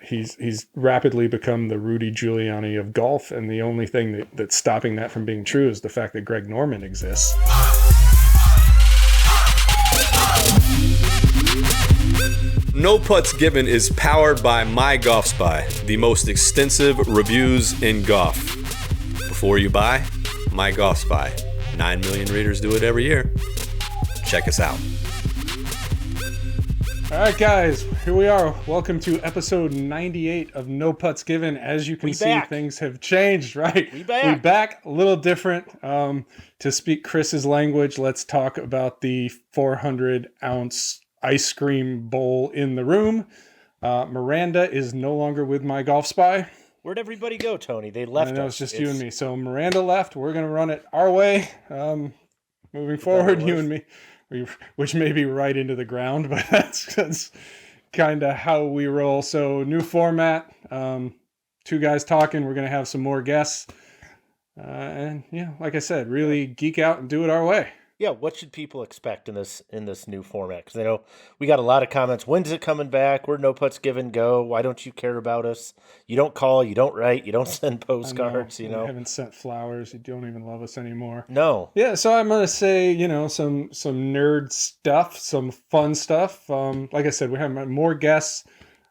he's rapidly become the Rudy Giuliani of golf, and the only thing that's stopping that from being true is the fact that Greg Norman exists. No Putts Given is powered by MyGolfSpy, the most extensive reviews in golf. Before you buy, MyGolfSpy. 9 million readers do it every year. Check us out. All right, guys, here we are. Welcome to episode 98 of No Putts Given. As you can see, things have changed, right? We back, a little different. To speak Chris's language, let's talk about the 400-ounce ice cream bowl in the room. Miranda is no longer with MyGolfSpy. Where'd everybody go, Tony? They left us. I know, it's just you and me. So Miranda left. We're going to run it our way. Moving forward, you and me. Which may be right into the ground, but that's kind of how we roll. So new format, two guys talking. We're going to have some more guests. And yeah, like I said, really geek out and do it our way. Yeah, what should people expect in this new format? Because I know we got a lot of comments. When's it coming back? Where No Putts Given go? Why don't you care about us? You don't call, you don't write, you don't send postcards. You haven't sent flowers. You don't even love us anymore. No. Yeah, so I'm gonna say some nerd stuff, some fun stuff. Like I said, we have more guests,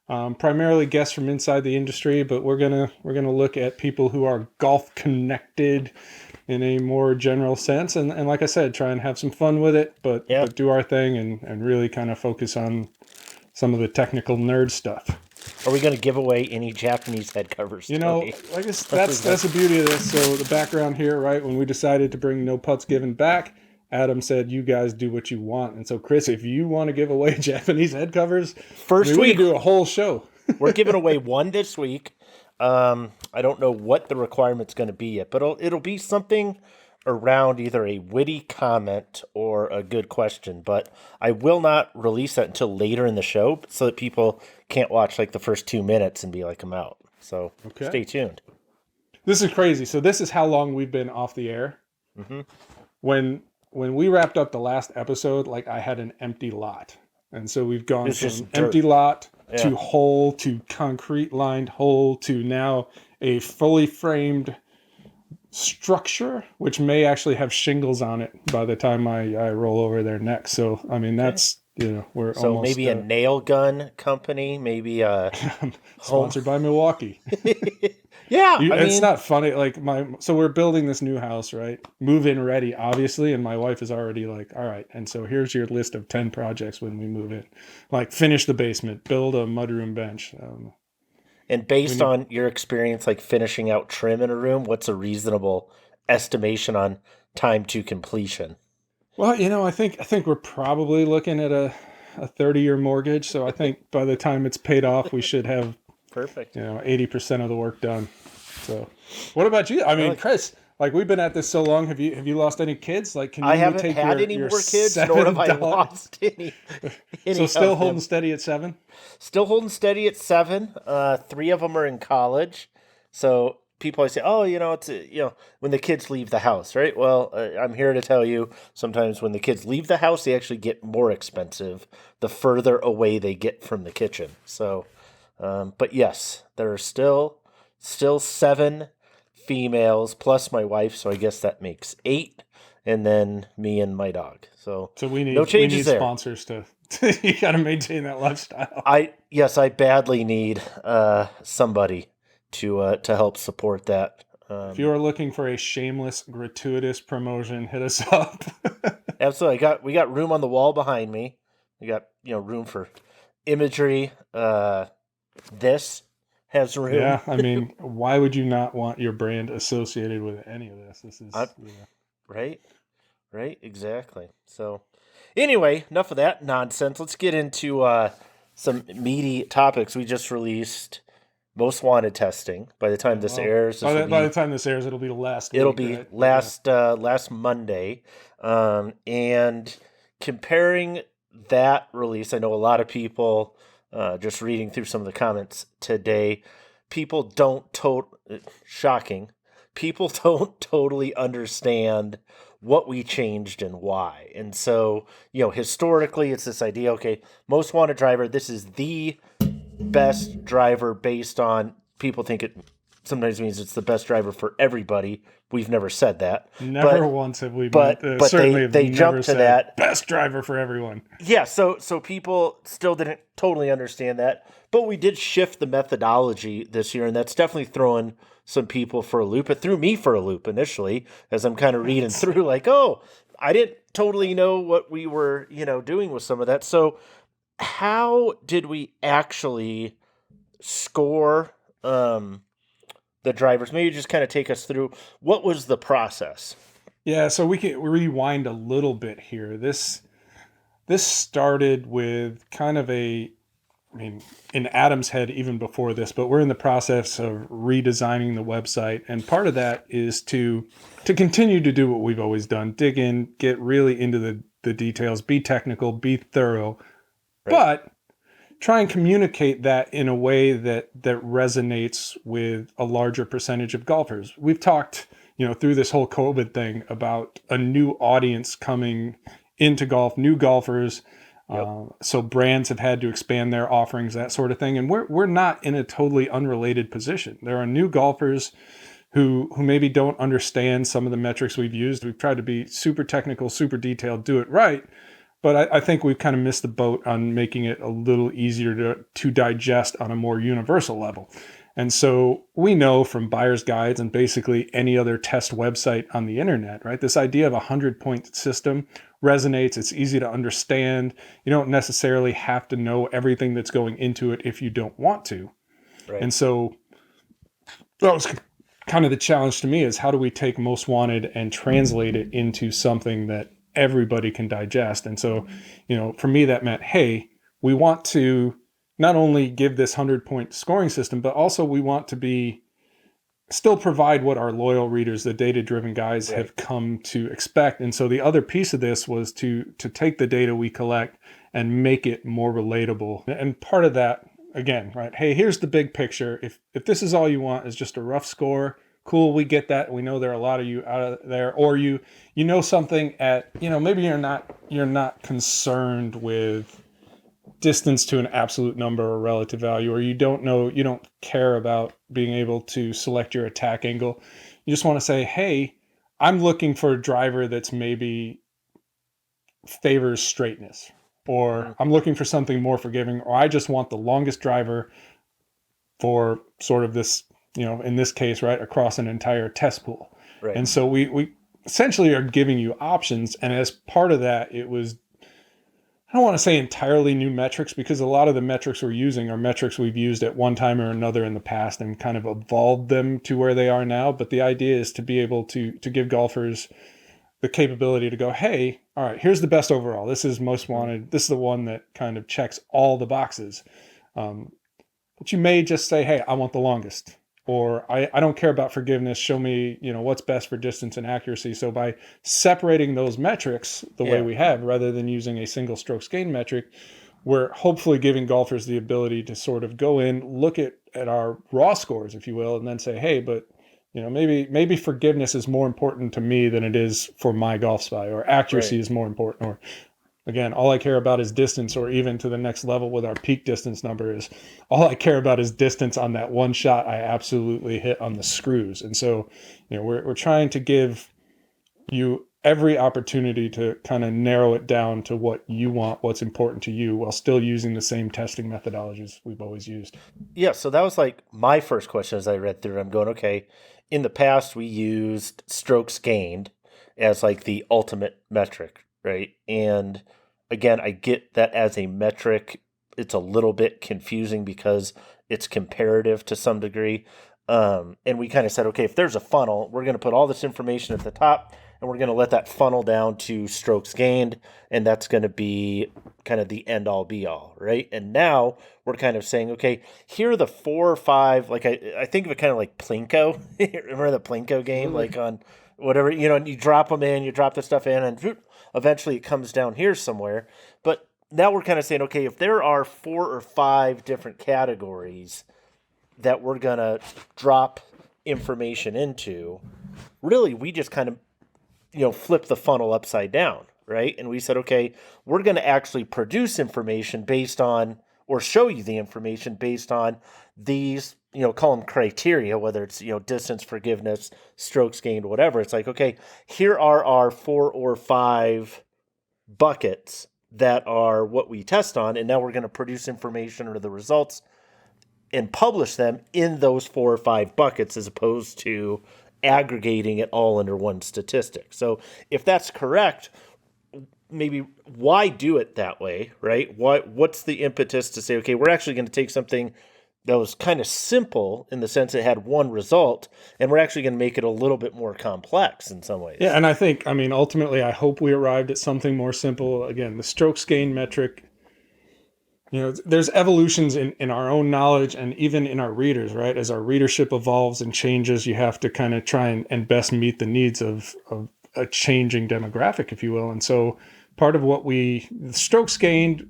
primarily guests from inside the industry, but we're gonna look at people who are golf connected in a more general sense, and like I said, try and have some fun with it, but do our thing and really kind of focus on some of the technical nerd stuff. Are we going to give away any Japanese head covers? I guess that's the beauty of this. So the background here, right? When we decided to bring No Putts Given back, Adam said, "You guys do what you want." And so, Chris, if you want to give away Japanese head covers, we can do a whole show. We're giving away one this week. I don't know what the requirement's going to be yet, but it'll be something around either a witty comment or a good question, but I will not release that until later in the show so that people can't watch like the first 2 minutes and be like, I'm out. So Stay tuned. This is crazy. So this is how long we've been off the air. Mm-hmm. When we wrapped up the last episode, like I had an empty lot. And so we've gone from empty lot to hole to concrete lined hole to now a fully framed structure, which may actually have shingles on it by the time I roll over there next. So, I mean, that's, we're so almost... So maybe a nail gun company, maybe a... Sponsored by Milwaukee. Yeah, it's not funny. Like so we're building this new house, right? Move in ready, obviously, and my wife is already like, all right. And so here's your list of 10 projects when we move in. Like finish the basement, build a mudroom bench. And based on your experience, like finishing out trim in a room, what's a reasonable estimation on time to completion? Well, I think we're probably looking at a 30-year mortgage. So I think by the time it's paid off, we should have perfect. 80% of the work done. So, what about you? I mean, Chris, like we've been at this so long. Have you lost any kids? Like, can you I haven't take had any more kids, nor have I lost any. So still holding steady at 7. Still holding steady at 7. 3 of them are in college. So people always say, "Oh, it's when the kids leave the house, right?" Well, I'm here to tell you, sometimes when the kids leave the house, they actually get more expensive the further away they get from the kitchen. So. But yes, there are still 7 females plus my wife, so I guess that makes 8, and then me and my dog. So we need no changes there. Sponsors to you got to maintain that lifestyle. I badly need somebody to help support that. If you are looking for a shameless, gratuitous promotion, hit us up. Absolutely, we got room on the wall behind me. We got room for imagery. This has room. Yeah, I mean, why would you not want your brand associated with any of this? This is right, exactly. So, anyway, enough of that nonsense. Let's get into some meaty topics. We just released Most Wanted testing. By the time this airs, by the time this airs, it'll be last. It'll be last Monday, and comparing that release, I know a lot of people. Just reading through some of the comments today, people don't shocking. People don't totally understand what we changed and why. And so, historically, it's this idea, okay, most wanted driver, this is the best driver based on people think it sometimes means it's the best driver for everybody. We've never said that. Never once have we. But certainly they never jumped to said that best driver for everyone. Yeah, so people still didn't totally understand that, but we did shift the methodology this year, and that's definitely throwing some people for a loop. It threw me for a loop initially as I'm kind of reading through, like, oh, I didn't totally know what we were, doing with some of that. So how did we actually score the drivers? Maybe just kind of take us through what was the process. Yeah, so we can rewind a little bit here. This started with kind of in Adam's head even before this, but we're in the process of redesigning the website. And part of that is to continue to do what we've always done, dig in, get really into the details, be technical, be thorough, but try and communicate that in a way that resonates with a larger percentage of golfers. We've talked, through this whole COVID thing about a new audience coming into golf, new golfers. So brands have had to expand their offerings, that sort of thing. And we're not in a totally unrelated position. There are new golfers who maybe don't understand some of the metrics we've used. We've tried to be super technical, super detailed, do it right. But I think we've kind of missed the boat on making it a little easier to digest on a more universal level. And so we know from buyer's guides and basically any other test website on the internet, right? This idea of a 100-point system resonates. It's easy to understand. You don't necessarily have to know everything that's going into it if you don't want to. Right. And so that was kind of the challenge to me, is how do we take most wanted and translate it into something that everybody can digest? And so, for me, that meant, hey, we want to not only give this 100-point scoring system, but also we want to still provide what our loyal readers, the data-driven guys, have come to expect. And so the other piece of this was to take the data we collect and make it more relatable. And part of that, again, right, hey, here's the big picture. If this is all you want, is just a rough score, cool, we get that. We know there are a lot of you out there, or you know something at, maybe you're not concerned with distance to an absolute number or relative value, or you don't care about being able to select your attack angle. You just want to say, hey, I'm looking for a driver that's maybe favors straightness, or I'm looking for something more forgiving, or I just want the longest driver for sort of this, in this case, right, across an entire test pool. Right. And so we essentially are giving you options. And as part of that, it was, I don't want to say entirely new metrics, because a lot of the metrics we're using are metrics we've used at one time or another in the past and kind of evolved them to where they are now. But the idea is to be able to give golfers the capability to go, hey, all right, here's the best overall. This is most wanted. This is the one that kind of checks all the boxes. But you may just say, hey, I want the longest. Or I don't care about forgiveness. Show me, what's best for distance and accuracy. So by separating those metrics the way we have, rather than using a single strokes gain metric, we're hopefully giving golfers the ability to sort of go in, look at our raw scores, if you will, and then say, hey, but maybe forgiveness is more important to me than it is for MyGolfSpy, or accuracy is more important, or again, all I care about is distance, or even to the next level with our peak distance number is all I care about is distance on that one shot I absolutely hit on the screws. And so, we're trying to give you every opportunity to kind of narrow it down to what you want, what's important to you, while still using the same testing methodologies we've always used. Yeah, so that was like my first question as I read through. I'm going, okay, in the past we used strokes gained as like the ultimate metric, right? And again, I get that as a metric, it's a little bit confusing because it's comparative to some degree. And we kind of said, okay, if there's a funnel, we're going to put all this information at the top, and we're going to let that funnel down to strokes gained, and that's going to be kind of the end all be all, right? And now we're kind of saying, okay, here are the 4 or 5, like I think of it kind of like Plinko. Remember the Plinko game? Like on whatever, and you drop them in, you drop the stuff in, and eventually it comes down here somewhere. But now we're kind of saying, okay, if there are 4 or 5 different categories that we're going to drop information into, really we just kind of, flip the funnel upside down, right? And we said, okay, we're going to actually produce information based on or show you the information based on these, call them criteria, whether it's, distance, forgiveness, strokes gained, whatever. It's like, okay, here are our 4 or 5 buckets that are what we test on. And now we're going to produce information or the results and publish them in those 4 or 5 buckets as opposed to aggregating it all under one statistic. So if that's correct, maybe why do it that way, right? What's the impetus to say, okay, we're actually going to take something that was kind of simple in the sense it had one result, and we're actually going to make it a little bit more complex in some ways. Yeah, and ultimately, I hope we arrived at something more simple. Again, the strokes gained metric, there's evolutions in our own knowledge and even in our readers, right? As our readership evolves and changes, you have to kind of try and best meet the needs of a changing demographic, if you will. And so part of the strokes gained,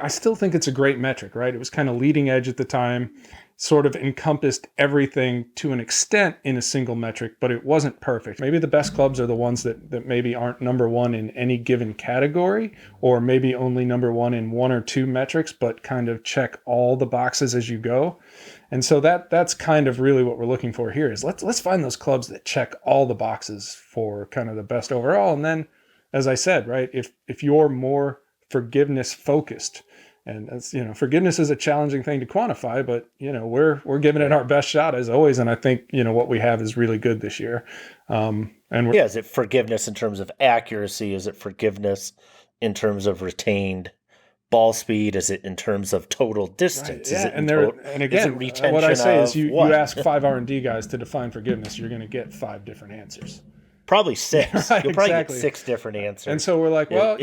I still think it's a great metric, right? It was kind of leading edge at the time, sort of encompassed everything to an extent in a single metric, but it wasn't perfect. Maybe the best clubs are the ones that maybe aren't number one in any given category, or maybe only number one in 1 or 2 metrics, but kind of check all the boxes as you go. And so that's kind of really what we're looking for here is let's find those clubs that check all the boxes for kind of the best overall. And then, as I said, right, if you're more forgiveness focused, and that's, forgiveness is a challenging thing to quantify, but we're giving it our best shot as always. And I think what we have is really good this year. Is it forgiveness in terms of accuracy? Is it forgiveness in terms of retained ball speed? Is it in terms of total distance? Right, yeah. And again, what I say is you ask 5 R&D guys to define forgiveness, you're going to get 5 different answers. Probably 6. Right, You'll probably exactly. get 6 different answers. And so we're like, well,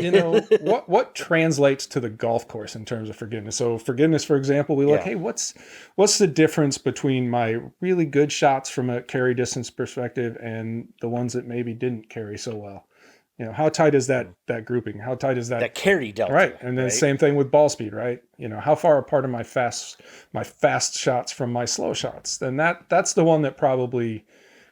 what translates to the golf course in terms of forgiveness? So forgiveness, for example, we look, hey, what's the difference between my really good shots from a carry distance perspective and the ones that maybe didn't carry so well? How tight is that grouping? How tight is that carry delta? Right. And then same thing with ball speed, right? How far apart are my fast shots from my slow shots? Then that's the one that probably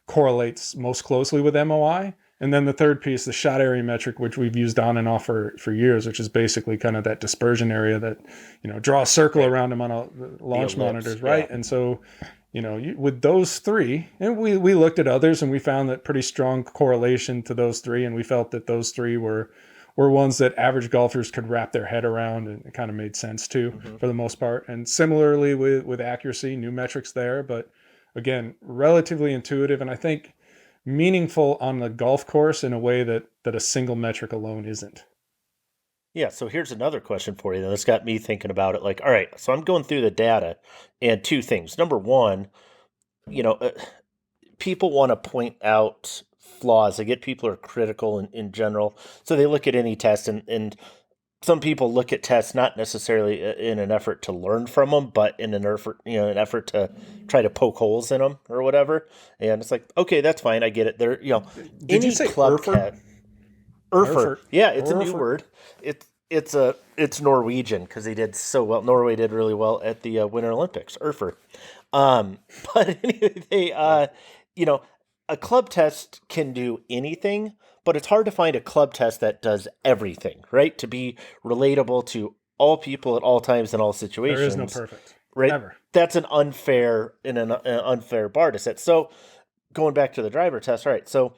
correlates most closely with MOI. And then the third piece, the shot area metric, which we've used on and off for years, which is basically kind of that dispersion area that, draw a circle around them on a launch monitors, right? Yeah. And so, with those 3, and we looked at others and we found that pretty strong correlation to those 3. And we felt that those 3 were ones that average golfers could wrap their head around, and it kind of made sense too, for the most part. And similarly with accuracy, new metrics there, but again, relatively intuitive, and I think meaningful on the golf course in a way that a single metric alone isn't. Yeah, so here's another question for you that's got me thinking about it. Like, all right, so I'm going through the data, and 2 things. Number one, people want to point out flaws. I get people are critical in general, so they look at any test, and some people look at tests not necessarily in an effort to learn from them, but in an effort to try to poke holes in them or whatever. And it's like, okay, that's fine. I get it. There, Did any you say club Erfurt? Erfurt. Yeah, it's a new word. It's Norwegian because they did so well. Norway did really well at the Winter Olympics. Erfurt. But anyway, a club test can do anything, but it's hard to find a club test that does everything, right? To be relatable to all people at all times in all situations. There is no perfect, right? Ever. That's an unfair bar to set. So going back to the driver test, all right. So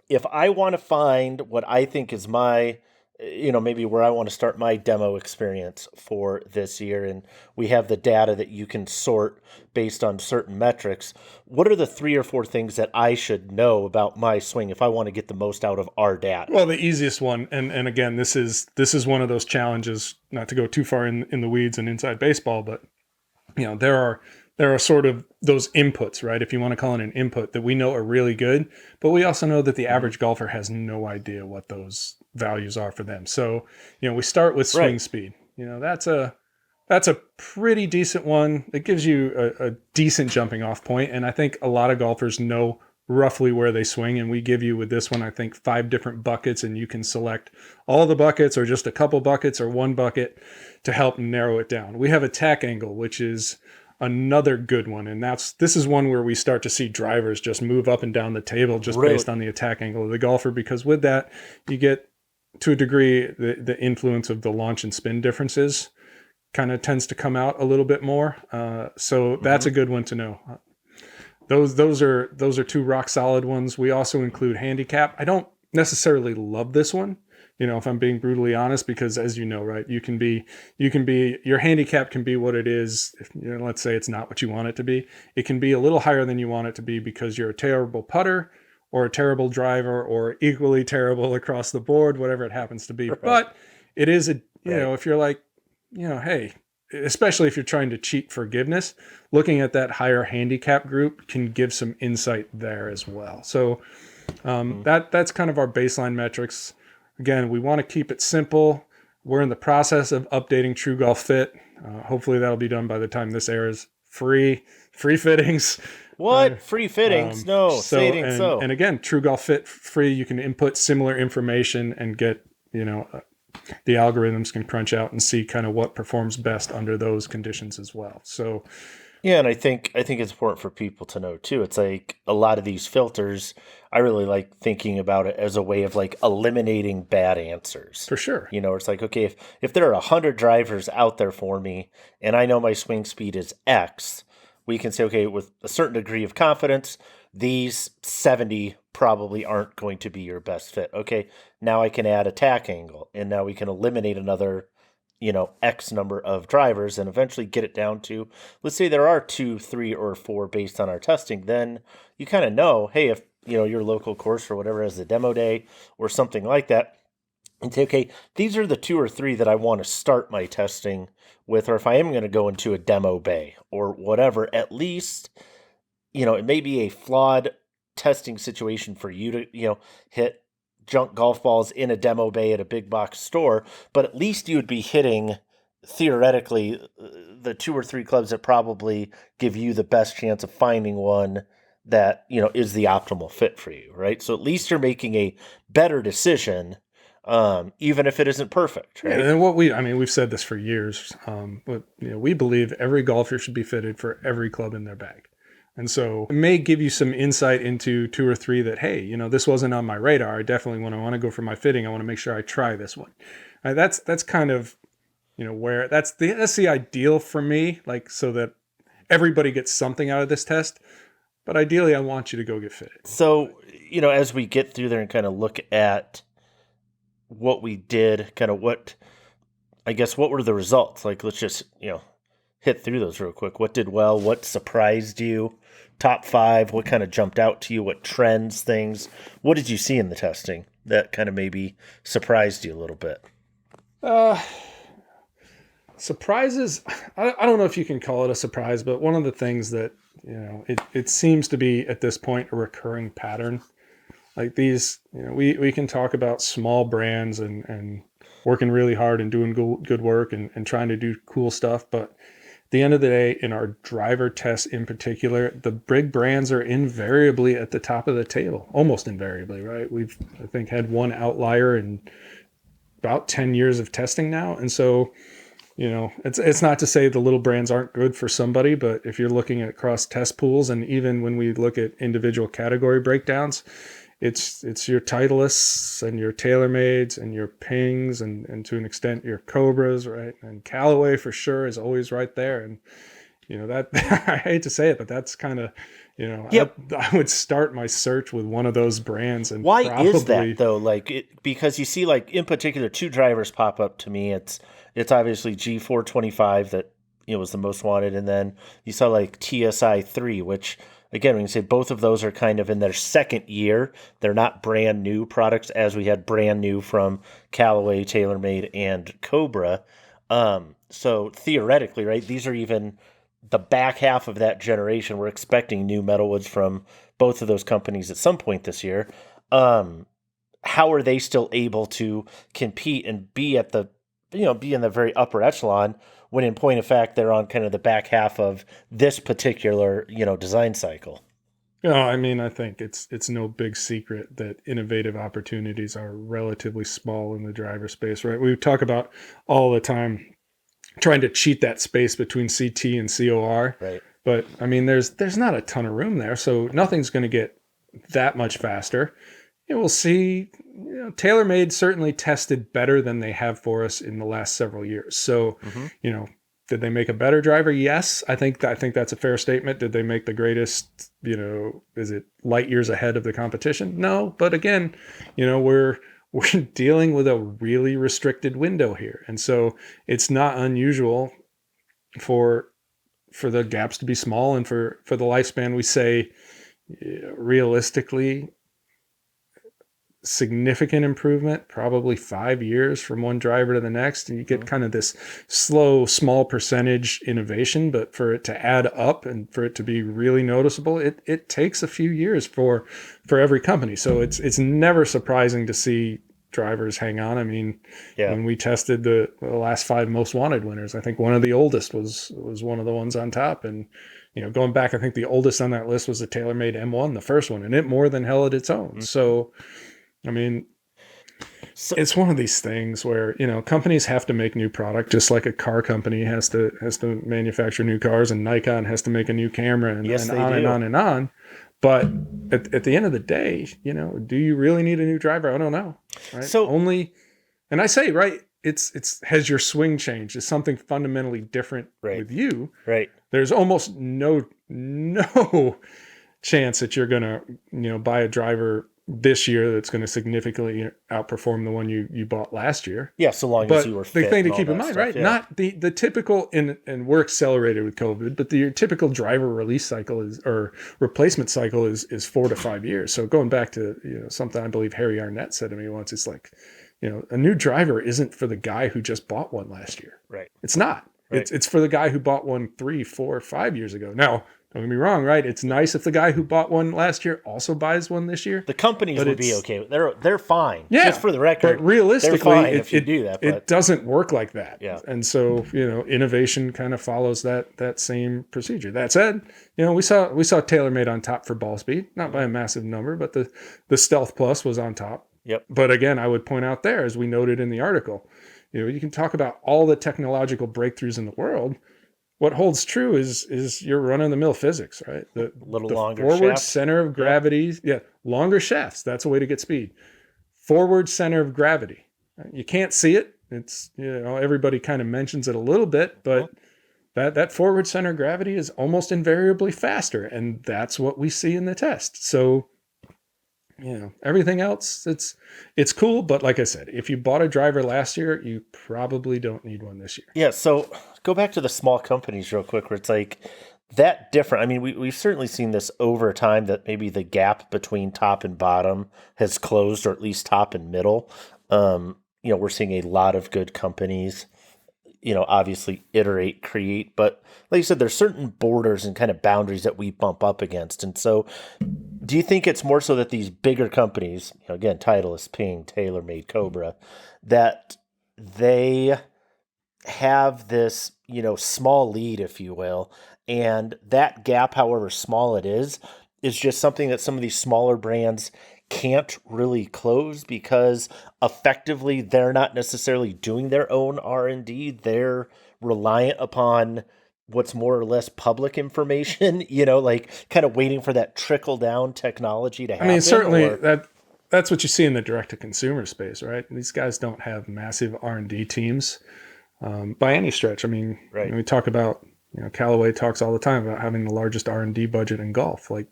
if I want to find what I think is my, maybe where I want to start my demo experience for this year, and we have the data that you can sort based on certain metrics, what are the 3 or 4 things that I should know about my swing if I want to get the most out of our data? Well, the easiest one, and again, this is one of those challenges, not to go too far in the weeds and inside baseball, but there are sort of those inputs, right? If you want to call it an input that we know are really good, but we also know that the average golfer has no idea what those values are for them. So, we start with swing speed. That's a pretty decent one. It gives you a decent jumping off point. And I think a lot of golfers know roughly where they swing. And we give you with this one, I think 5 different buckets, and you can select all the buckets or just a couple buckets or one bucket to help narrow it down. We have attack angle, which is another good one. And this is one where we start to see drivers just move up and down the table just based on the attack angle of the golfer, because with that, you get to a degree the influence of the launch and spin differences kind of tends to come out a little bit more. So that's a good one to know. Those are two rock solid ones. We also include Handicap. I don't necessarily love this one, if I'm being brutally honest, because as you know, right, your handicap can be what it is. If, let's say it's not what you want it to be. It can be a little higher than you want it to be because you're a terrible putter or a terrible driver or equally terrible across the board, whatever it happens to be. Right. But it is if you're like, hey, especially if you're trying to cheat forgiveness, looking at that higher handicap group can give some insight there as well. So that's kind of our baseline metrics. Again, we want to keep it simple. We're in the process of updating True Golf Fit. Hopefully that'll be done by the time this airs. Free fittings. What? Free fittings? No, so. And again, True Golf Fit free. You can input similar information and get, the algorithms can crunch out and see kind of what performs best under those conditions as well. So, yeah, and I think it's important for people to know too. It's like a lot of these filters, I really like thinking about it as a way of like eliminating bad answers. For sure. It's like, okay, if there are 100 drivers out there for me and I know my swing speed is X, we can say, okay, with a certain degree of confidence, these 70 probably aren't going to be your best fit. Okay, now I can add a tack angle, and now we can eliminate another, X number of drivers and eventually get it down to, let's say there are 2, 3, or 4 based on our testing. Then you kind of know, hey, if, your local course or whatever has a demo day or something like that, and say, okay, these are the 2 or 3 that I want to start my testing with, or if I am going to go into a demo bay or whatever, at least, it may be a flawed testing situation for you to, hit junk golf balls in a demo bay at a big box store, but at least you would be hitting, theoretically, the 2 or 3 clubs that probably give you the best chance of finding one that, is the optimal fit for you, right? So at least you're making a better decision, even if it isn't perfect, right? Yeah, and we've said this for years, but we believe every golfer should be fitted for every club in their bag. And so it may give you some insight into 2 or 3 that, hey, this wasn't on my radar. I definitely, when I want to go for my fitting, I want to make sure I try this one. That's kind of, where that's the ideal for me, like, so that everybody gets something out of this test. But ideally, I want you to go get fitted. So, as we get through there and kind of look at what we did, kind of what were the results? Like, let's just, hit through those real quick. What did well? What surprised you? Top 5, what kind of jumped out to you? What trends, things? What did you see in the testing that kind of maybe surprised you a little bit? Surprises, I don't know if you can call it a surprise, but one of the things that, it seems to be at this point a recurring pattern. Like these, we can talk about small brands and working really hard and doing good work and trying to do cool stuff, but at the end of the day, in our driver tests in particular, the big brands are invariably at the top of the table, almost invariably, right? We've, I think, had one outlier in about 10 years of testing now. And so, it's not to say the little brands aren't good for somebody, but if you're looking at cross test pools, and even when we look at individual category breakdowns, it's your Titleists and your TaylorMades and your Pings and to an extent your Cobras, right? And Callaway for sure is always right there. And that I hate to say it, but that's kind of I would start my search with one of those brands. And why is that though? Like because you see, like in particular, 2 drivers pop up to me. It's obviously G425 that was the most wanted, and then you saw like TSI 3, which, again, we can say both of those are kind of in their second year. They're not brand new products, as we had brand new from Callaway, TaylorMade, and Cobra. So theoretically, right, these are even the back half of that generation. We're expecting new metalwoods from both of those companies at some point this year. How are they still able to compete and be at the, be in the very upper echelon when in point of fact, they're on kind of the back half of this particular, design cycle? I think it's no big secret that innovative opportunities are relatively small in the driver space, right? We talk about all the time trying to cheat that space between CT and COR, right? But there's not a ton of room there, so nothing's going to get that much faster. We'll see. TaylorMade certainly tested better than they have for us in the last several years. So, Did they make a better driver? Yes, I think that's a fair statement. Did they make the greatest? Is it light years ahead of the competition? No, but again, we're dealing with a really restricted window here, and so it's not unusual for the gaps to be small, and for the lifespan. We say realistically, significant improvement, probably 5 years from one driver to the next, and you get kind of this slow, small percentage innovation. But for it to add up and for it to be really noticeable, it takes a few years for every company. So it's never surprising to see drivers hang on. I mean, when we tested the last 5 most wanted winners, I think one of the oldest was one of the ones on top. And going back, I think the oldest on that list was the TaylorMade M1, the first one, and it more than held its own. So I mean, it's one of these things where, companies have to make new product, just like a car company has to manufacture new cars, and Nikon has to make a new camera, and on and on and on. But at the end of the day, do you really need a new driver? I don't know. Right? So and I say, right, it's has your swing changed? Is something fundamentally different with you? Right. There's almost no chance that you're going to, buy a driver this year that's going to significantly outperform the one you bought last year. Yeah, so long as you were fit. The thing to keep in mind, stuff, right? Yeah. Not the typical, and we're accelerated with COVID, but your typical driver release cycle or replacement cycle is 4 to 5 years. So going back to something I believe Harry Arnett said to me once, it's like, a new driver isn't for the guy who just bought one last year. Right. It's not. Right. It's for the guy who bought one 3, 4, 5 years ago. Now, don't get me wrong, right? It's nice if the guy who bought one last year also buys one this year. The companies would be okay. They're fine. Yeah, just for the record. But realistically, they're fine if you do that. But it doesn't work like that. Yeah. And so, innovation kind of follows that same procedure. That said, we saw TaylorMade on top for ball speed, not by a massive number, but the Stealth Plus was on top. Yep. But again, I would point out there, as we noted in the article, you can talk about all the technological breakthroughs in the world. What holds true is your run-of-the-mill physics, right? The longer forward shaft. Center of gravity. Yeah, longer shafts. That's a way to get speed. Forward center of gravity. You can't see it. It's everybody kind of mentions it a little bit, but that forward center of gravity is almost invariably faster, and that's what we see in the test. So, everything else, it's cool, but like I said, if you bought a driver last year, you probably don't need one this year. Yeah, so go back to the small companies real quick, where it's like that different. I mean, we've certainly seen this over time, that maybe the gap between top and bottom has closed, or at least top and middle. We're seeing a lot of good companies, obviously iterate, create, but like you said, there's certain borders and kind of boundaries that we bump up against. And so do you think it's more so that these bigger companies, again, Titleist, Ping, TaylorMade, Cobra, that they have this, small lead, if you will, and that gap, however small it is just something that some of these smaller brands can't really close, because effectively they're not necessarily doing their own R&D. They're reliant upon what's more or less public information, like kind of waiting for that trickle down technology to happen. I mean, certainly that's what you see in the direct to consumer space, right? These guys don't have massive R&D teams by any stretch. I mean, right. We talk about, Callaway talks all the time about having the largest R&D budget in golf. Like,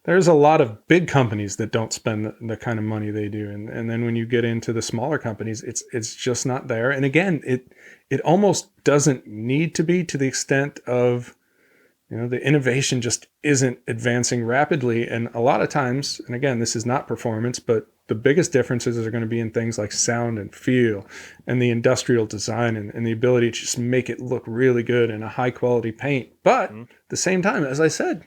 there's a lot of big companies that don't spend the kind of money they do, and then when you get into the smaller companies, it's just not there. And again, it almost doesn't need to be, to the extent of the innovation just isn't advancing rapidly. And a lot of times, and again, this is not performance, but the biggest differences are going to be in things like sound and feel, and the industrial design, and the ability to just make it look really good in a high quality paint. But at the same time, as I said,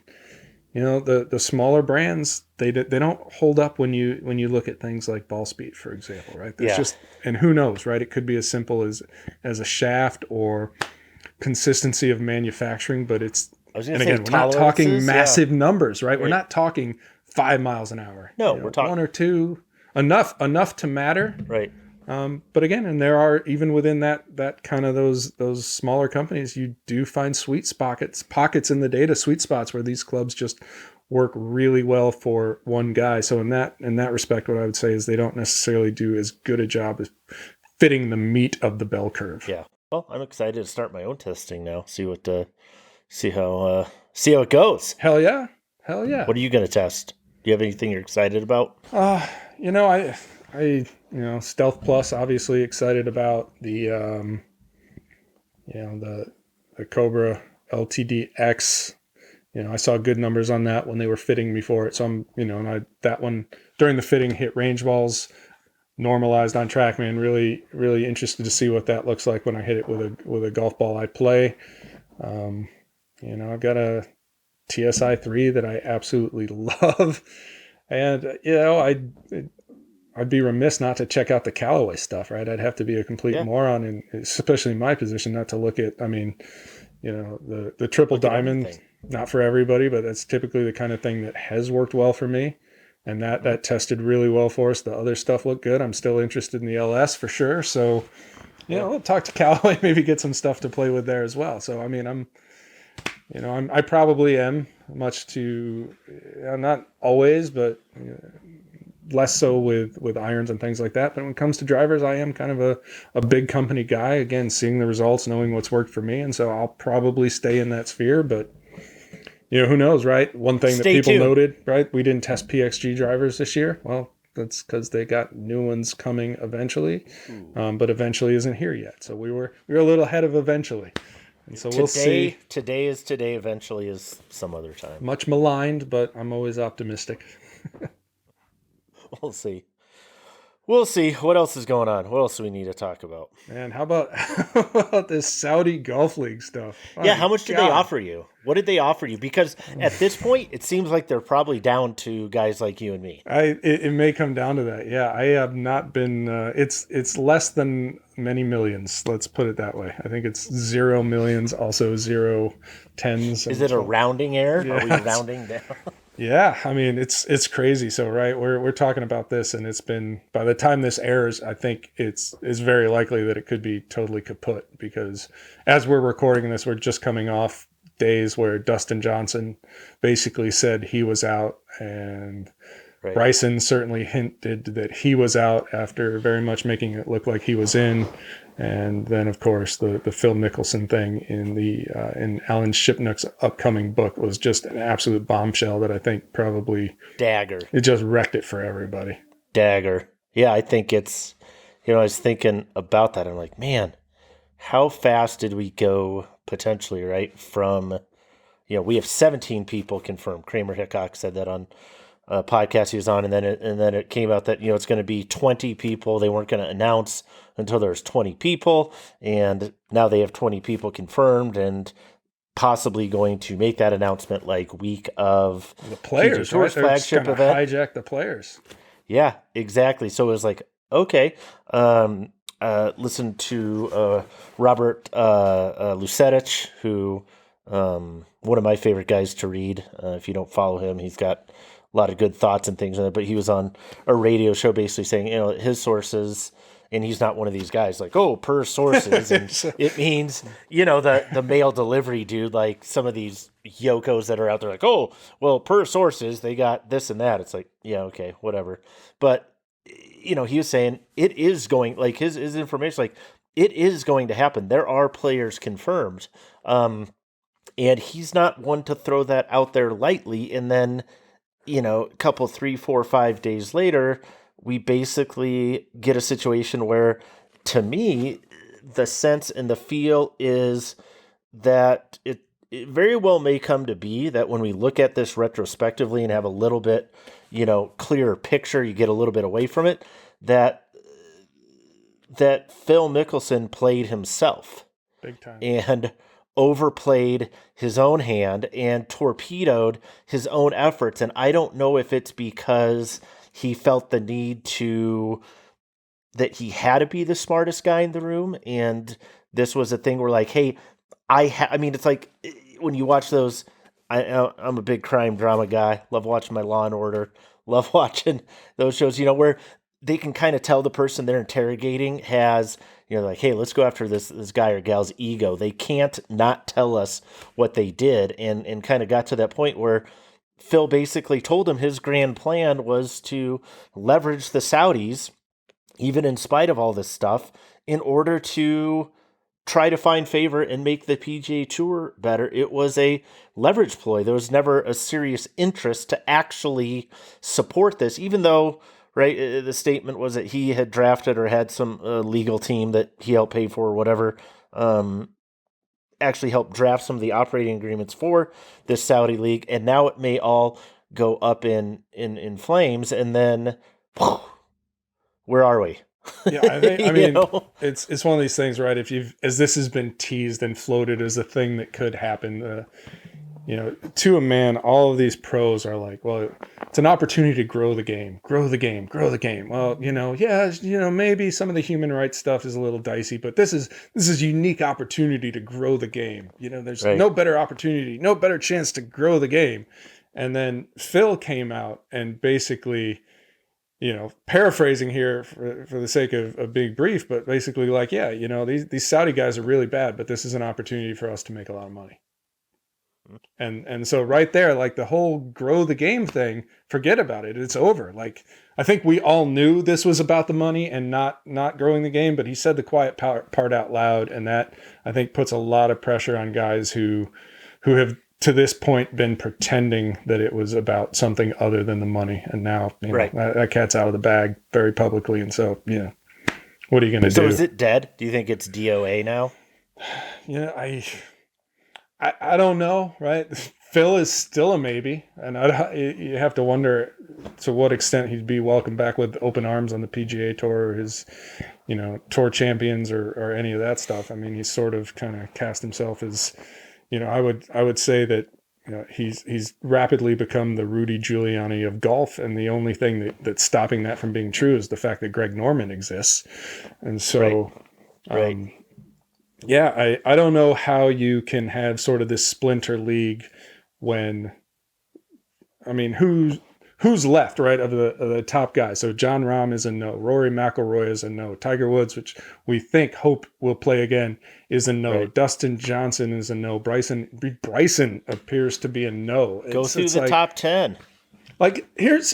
the smaller brands, they don't hold up when you look at things like ball speed, for example, right? There's just, and who knows, right? It could be as simple as a shaft or consistency of manufacturing, but and again, we're not talking massive numbers, right? We're not talking 5 miles an hour. No, we're talking 1 or 2, enough to matter. Right. But again, and there are, even within that kind of those smaller companies, you do find pockets in the data, sweet spots where these clubs just work really well for one guy. So in that respect, what I would say is they don't necessarily do as good a job as fitting the meat of the bell curve. Yeah. Well, I'm excited to start my own testing now. See how it goes. Hell yeah. Hell yeah. What are you going to test? Do you have anything you're excited about? Stealth Plus, obviously excited about the Cobra LTD-X. I saw good numbers on that when they were fitting me for it. So that one during the fitting hit range balls, normalized on TrackMan. Really, really interested to see what that looks like when I hit it with a golf ball I play. I've got a TSI 3 that I absolutely love. And, I'd be remiss not to check out the Callaway stuff, right? I'd have to be a complete moron, and especially in my position, not to look at, the triple diamond, not for everybody, but that's typically the kind of thing that has worked well for me. And that tested really well for us. The other stuff looked good. I'm still interested in the LS for sure. So, we'll talk to Callaway, maybe get some stuff to play with there as well. So, I probably am not always, but less so with irons and things like that. But when it comes to drivers, I am kind of a big company guy. Again, seeing the results, knowing what's worked for me. And so I'll probably stay in that sphere, but who knows, right? One thing that people noted, right? We didn't test PXG drivers this year. Well, that's because they got new ones coming eventually, but eventually isn't here yet. So we were a little ahead of eventually. And so we'll see. Today is today. Eventually is some other time. Much maligned, but I'm always optimistic. We'll see. We'll see. What else is going on? What else do we need to talk about? Man, how about this Saudi Golf League stuff? Yeah, how much did they offer you? What did they offer you? Because at this point, it seems like they're probably down to guys like you and me. It may come down to that. Yeah, I have not been. It's less than many millions. Let's put it that way. I think it's 0 millions, also 0 tens. Is it a rounding error? Yeah, are we rounding down? Yeah, it's crazy. So right, we're talking about this, and it's been, by the time this airs, I think it's very likely that it could be totally kaput, because as we're recording this, we're just coming off days where Dustin Johnson basically said he was out, and right. Bryson certainly hinted that he was out after very much making it look like he was in. And then, of course, the Phil Mickelson thing in Alan Shipnuck's upcoming book was just an absolute bombshell that I think probably dagger. It just wrecked it for everybody. Dagger. Yeah, I think it's. I was thinking about that. I'm like, man, how fast did we go potentially? Right from, we have 17 people confirmed. Kramer Hickok said that on a podcast he was on, and then it came out that it's going to be 20 people. They weren't going to announce until there's 20 people, and now they have 20 people confirmed, and possibly going to make that announcement like week of the players, Tour's flagship event. Hijack the players. Yeah, exactly. So it was like, okay, listen to Robert Lucetich, who one of my favorite guys to read. If you don't follow him, he's got a lot of good thoughts and things on it, but he was on a radio show basically saying, his sources, and he's not one of these guys like, oh, per sources. And it means, the mail delivery dude, like some of these yokos that are out there like, oh, well, per sources, they got this and that. It's like, yeah, okay, whatever. But, he was saying it is going, like his information, like it is going to happen. There are players confirmed. And he's not one to throw that out there lightly. And then, a couple, 3, 4, 5 days later, we basically get a situation where, to me, the sense and the feel is that it very well may come to be that when we look at this retrospectively and have a little bit, clearer picture, you get a little bit away from it, that Phil Mickelson played himself. Big time. And overplayed his own hand and torpedoed his own efforts. And I don't know if it's because he felt the need that he had to be the smartest guy in the room. And this was a thing where like, hey, it's like when you watch those, I'm a big crime drama guy, love watching my Law and Order, love watching those shows, where they can kind of tell the person they're interrogating has, like, hey, let's go after this guy or gal's ego. They can't not tell us what they did, and kind of got to that point where Phil basically told him his grand plan was to leverage the Saudis, even in spite of all this stuff, in order to try to find favor and make the PGA Tour better. It was a leverage ploy. There was never a serious interest to actually support this, even though, right, the statement was that he had drafted or had some legal team that he helped pay for or whatever, actually helped draft some of the operating agreements for this Saudi league, and now it may all go up in flames, and then where are we? Yeah, I mean, it's one of these things, right? As this has been teased and floated as a thing that could happen, to a man, all of these pros are like, well, it's an opportunity to grow the game. Well, maybe some of the human rights stuff is a little dicey, but this is a unique opportunity to grow the game. There's no better opportunity, no better chance to grow the game. And then Phil came out and basically, paraphrasing here for the sake of being brief, but basically like, these Saudi guys are really bad, but this is an opportunity for us to make a lot of money. And so right there, like the whole grow the game thing, forget about it. It's over. Like, I think we all knew this was about the money and not growing the game, but he said the quiet part out loud. And that, I think, puts a lot of pressure on guys who have to this point been pretending that it was about something other than the money. And now that cat's out of the bag very publicly. And so, what are you going to do? So is it dead? Do you think it's DOA now? I don't know, right? Phil is still a maybe. And you have to wonder to what extent he'd be welcomed back with open arms on the PGA Tour or his, tour champions or any of that stuff. I mean, he's sort of kind of cast himself as, I would say that he's rapidly become the Rudy Giuliani of golf, and the only thing that's stopping that from being true is the fact that Greg Norman exists. And so, I don't know how you can have sort of this splinter league when, I mean, who's left, right, of the top guys? So John Rahm is a no. Rory McIlroy is a no. Tiger Woods, which we hope will play again, is a no. Right. Dustin Johnson is a no. Bryson appears to be a no. Go through the top 10. Like,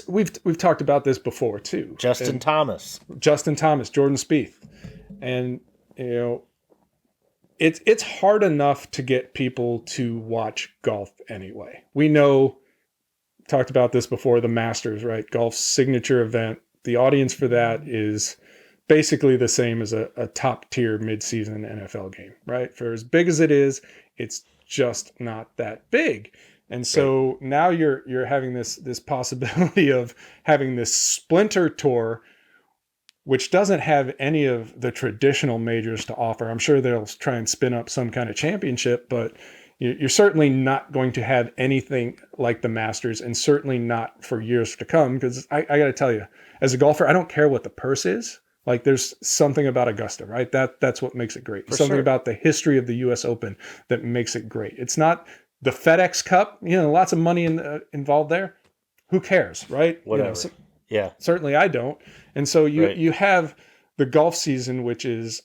we've talked about this before too. Justin Thomas, Jordan Spieth, and it's hard enough to get people to watch golf anyway. We know. Talked about this before, the Masters, right? Golf's signature event. The audience for that is basically the same as a top tier midseason NFL game, right? For as big as it is, it's just not that big. And so now you're having this possibility of having this splinter tour, which doesn't have any of the traditional majors to offer. I'm sure they'll try and spin up some kind of championship, but you're certainly not going to have anything like the Masters, and certainly not for years to come, because I got to tell you, as a golfer, I don't care what the purse is. Like, there's something about Augusta, right? That's what makes it great. Something about the history of the U.S. Open that makes it great. It's not the FedEx Cup, lots of money involved there. Who cares, right? Whatever. Certainly I don't. And so you have the golf season, which is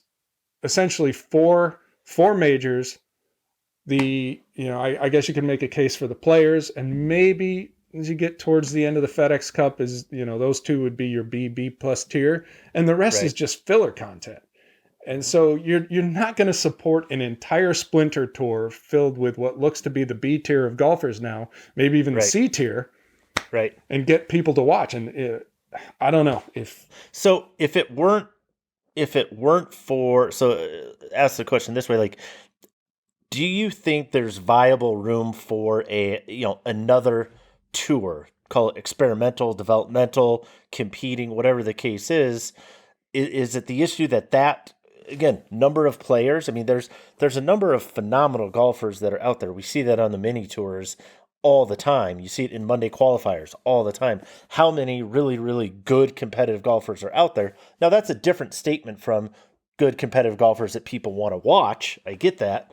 essentially four majors. I guess you can make a case for the players, and maybe as you get towards the end of the FedEx Cup, those two would be your B plus tier, and the rest is just filler content. And so you're not going to support an entire splinter tour filled with what looks to be the B tier of golfers now, maybe even the C tier, right? And get people to watch. And I don't know if it weren't for, ask the question this way, like, do you think there's viable room for another tour, call it experimental, developmental, competing, whatever the case is? Is it the issue that again, number of players? I mean, there's a number of phenomenal golfers that are out there. We see that on the mini tours all the time. You see it in Monday qualifiers all the time. How many really, really good competitive golfers are out there? Now, that's a different statement from good competitive golfers that people want to watch. I get that.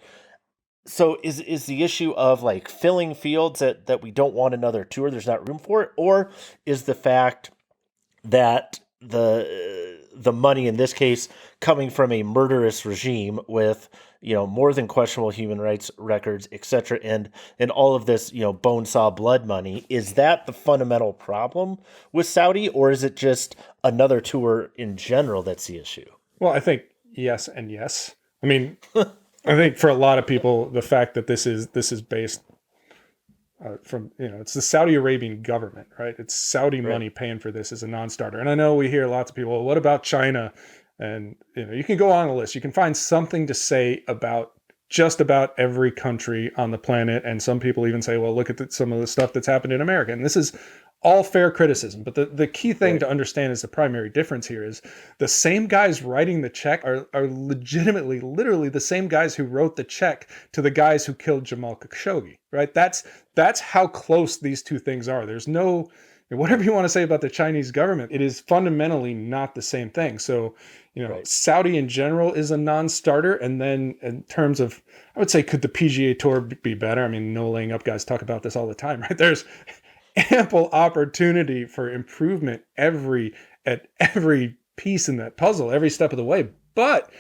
So is the issue of like filling fields that we don't want another tour, there's not room for it? Or is the fact that the money in this case coming from a murderous regime with, more than questionable human rights records, et cetera, and all of this, bone saw blood money, is that the fundamental problem with Saudi, or is it just another tour in general that's the issue? Well, I think yes and yes. I mean, I think for a lot of people, the fact that this is based from, it's the Saudi Arabian government, right? It's Saudi money paying for this as a non-starter. And I know we hear lots of people, well, what about China? And, you can go on a list. You can find something to say about just about every country on the planet. And some people even say, well, look at some of the stuff that's happened in America. And this is all fair criticism. But the key thing to understand is the primary difference here is the same guys writing the check are legitimately, literally the same guys who wrote the check to the guys who killed Jamal Khashoggi, right? That's how close these two things are. There's no, whatever you want to say about the Chinese government, it is fundamentally not the same thing. So, Saudi in general is a non-starter. And then in terms of, I would say, could the PGA Tour be better? I mean, no laying up guys talk about this all the time, right? There's ample opportunity for improvement at every piece in that puzzle, every step of the way. But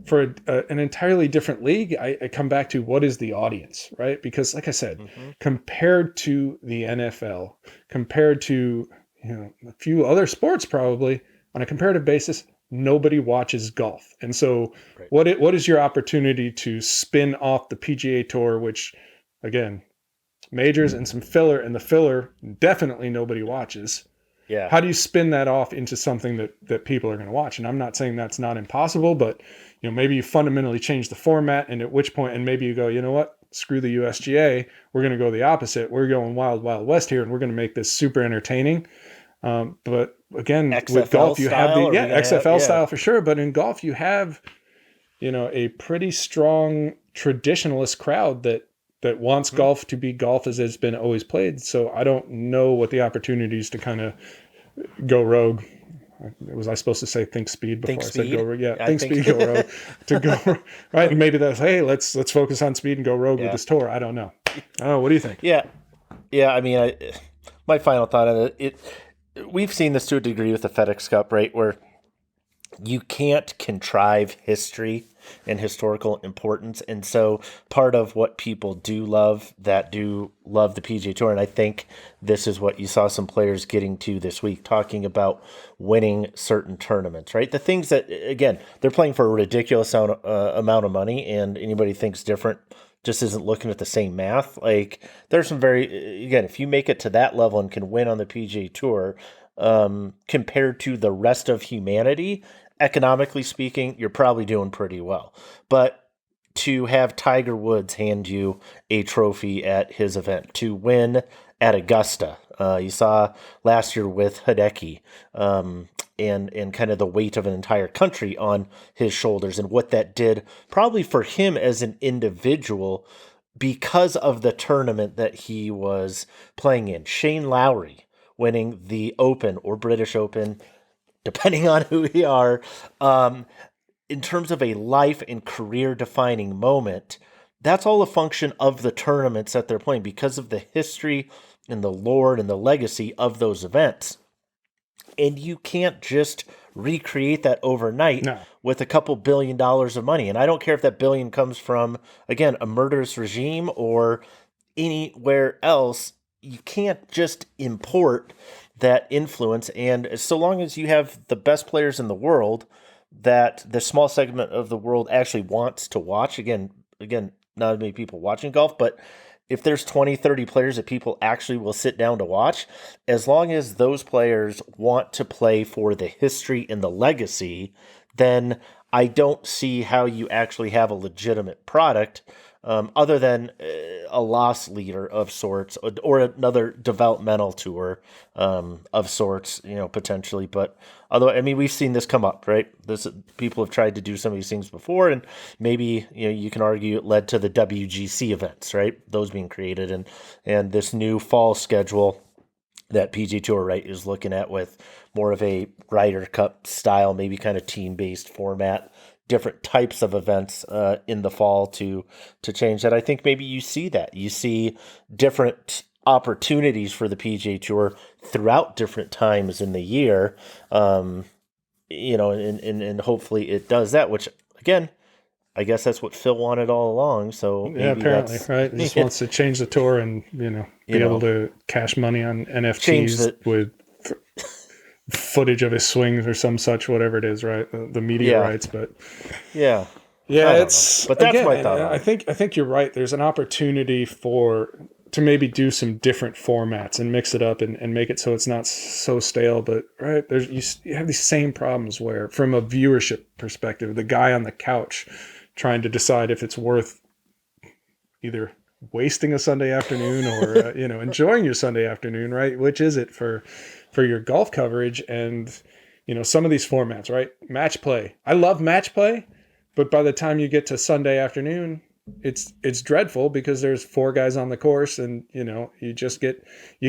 for an entirely different league, I come back to what is the audience, right? Because like I said, compared to the NFL, compared to a few other sports probably, on a comparative basis, nobody watches golf. And so what is your opportunity to spin off the PGA Tour, which, again, majors and some filler, and the filler definitely nobody watches. Yeah. How do you spin that off into something that people are going to watch? And I'm not saying that's not impossible, but maybe you fundamentally change the format, and at which point, and maybe you go, you know what, screw the USGA, we're going to go the opposite. We're going wild, wild west here, and we're going to make this super entertaining. But again, XFL with golf, you have XFL style for sure. But in golf, you have, a pretty strong traditionalist crowd that wants golf to be golf as it's been always played. So I don't know what the opportunities to kind of go rogue. Was I supposed to say think speed before I said go rogue? Yeah, think speed, go rogue. To go right, and maybe that's, hey, let's focus on speed and go rogue with this tour. I don't know. What do you think? Yeah. I mean, my final thought on it. We've seen this to a degree with the FedEx Cup, right, where you can't contrive history and historical importance. And so part of what people do love the PGA Tour, and I think this is what you saw some players getting to this week, talking about winning certain tournaments, right? The things that, again, they're playing for a ridiculous amount of money, and anybody thinks different just isn't looking at the same math. Like, there's some again, if you make it to that level and can win on the PGA Tour, compared to the rest of humanity, economically speaking, you're probably doing pretty well. But to have Tiger Woods hand you a trophy at his event, to win at Augusta, you saw last year with Hideki, and kind of the weight of an entire country on his shoulders, and what that did probably for him as an individual because of the tournament that he was playing in. Shane Lowry winning the Open or British Open, depending on who we are, in terms of a life and career-defining moment, that's all a function of the tournaments that they're playing because of the history and the lore and the legacy of those events. And you can't just recreate that overnight with a couple $1 billion of money. And I don't care if that billion comes from, again, a murderous regime or anywhere else. You can't just import that influence. And so long as you have the best players in the world that the small segment of the world actually wants to watch, again, not many people watching golf, but if there's 20, 30 players that people actually will sit down to watch, as long as those players want to play for the history and the legacy, then I don't see how you actually have a legitimate product, other than a loss leader of sorts, or another developmental tour of sorts, potentially. But although, I mean, we've seen this come up, right? People have tried to do some of these things before, and maybe you can argue it led to the WGC events, right? Those being created, and this new fall schedule that PGA Tour, right, is looking at with more of a Ryder Cup style, maybe kind of team-based format, different types of events in the fall to change that. I think maybe you see that. You see different opportunities for the PGA Tour throughout different times in the year, and hopefully it does that, which, again, I guess that's what Phil wanted all along. So yeah, apparently, right? He just wants to change the tour and be able to cash money on NFTs with footage of his swings or some such, whatever it is, right? The media rights, but yeah. Yeah, but that's my thought. I think you're right. There's an opportunity to maybe do some different formats and mix it up and make it so it's not so stale. But right, you have these same problems where, from a viewership perspective, the guy on the couch trying to decide if it's worth either wasting a Sunday afternoon or enjoying your Sunday afternoon, right? Which is it for your golf coverage? And some of these formats, right? Match play. I love match play, but by the time you get to Sunday afternoon, it's dreadful because there's 4 guys on the course, and you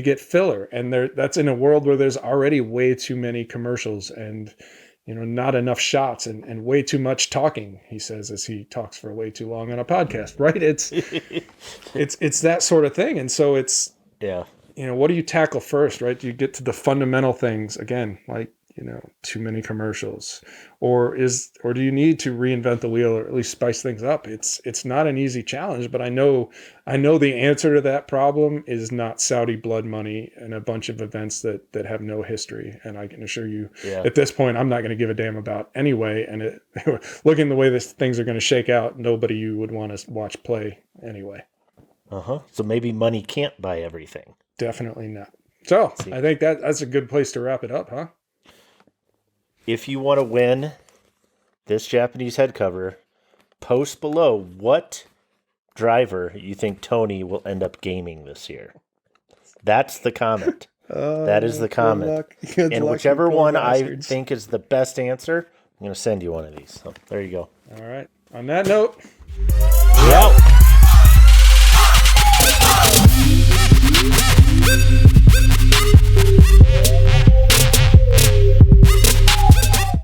get filler, and that's in a world where there's already way too many commercials and not enough shots and way too much talking, he says, as he talks for way too long on a podcast, right? It's that sort of thing. And so it's, what do you tackle first, right? Do you get to the fundamental things again, like, too many commercials, or do you need to reinvent the wheel or at least spice things up? It's not an easy challenge, but I know the answer to that problem is not Saudi blood money and a bunch of events that have no history. And I can assure you at this point, I'm not going to give a damn about anyway. And looking the way things are going to shake out, nobody you would want to watch play anyway. So maybe money can't buy everything. Definitely not. So I think that's a good place to wrap it up, huh? If you want to win this Japanese head cover, post below what driver you think Tony will end up gaming this year. That's the comment. That is the comment. And whichever one I think is the best answer, I'm going to send you one of these. So there you go. All right. On that note, we're out.